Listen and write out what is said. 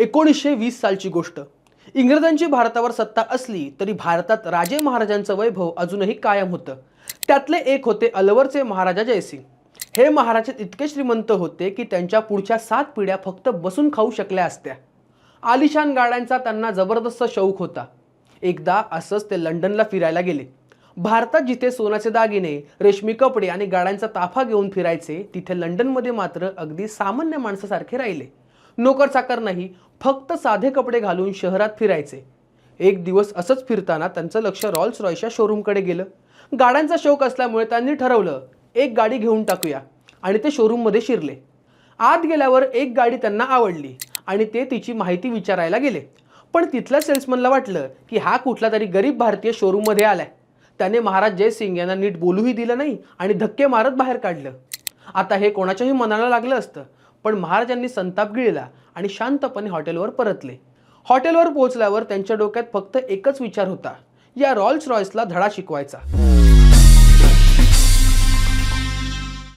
1920 सालची गोष्ट। इंग्रजांची भारतावर सत्ता असली तरी भारतात राजे महाराजांचं वैभव अजूनही कायम होतं। त्यातले एक होते अलवरचे महाराजा जयसिंग। हे महाराज इतके श्रीमंत होते की त्यांच्या पुढच्या 7 पिढ्या फक्त बसून खाऊ शकल्या असत्या। आलिशान गाड्यांचा त्यांना जबरदस्त शौक होता। एकदा असंच ते लंडनला फिरायला गेले। भारतात जिथे सोन्याचे दागिने, रेशमी कपडे आणि गाड्यांचा ताफा घेऊन फिरायचे, तिथे लंडनमध्ये मात्र अगदी सामान्य माणसासारखे राहिले। नोकर चाकर नाही, फक्त साधे कपडे घालून शहरात फिरायचे। एक दिवस असंच फिरताना त्यांचं लक्ष रॉल्स रॉयसच्या शोरूमकडे गेलं। गाड्यांचा शौक असल्यामुळे त्यांनी ठरवलं एक गाडी घेऊन टाकूया आणि ते शोरूममध्ये शिरले। आत गेल्यावर एक गाडी त्यांना आवडली आणि ते तिची माहिती विचारायला गेले। पण तिथल्या सेल्समनला वाटलं की हा कुठला तरी गरीब भारतीय शोरूममध्ये आलाय। त्याने महाराज जयसिंग यांना नीट बोलूही दिलं नाही आणि धक्के मारत बाहेर काढलं। आता हे कोणाच्याही मनाला लागलं असतं, पण महाराजांनी संताप गिळला आणि शांतपणे हॉटेलवर परतले। हॉटेलवर पोहोचल्यावर त्यांच्या डोक्यात फक्त एकच विचार होता, या रॉल्स रॉयसला धडा शिकवायचा।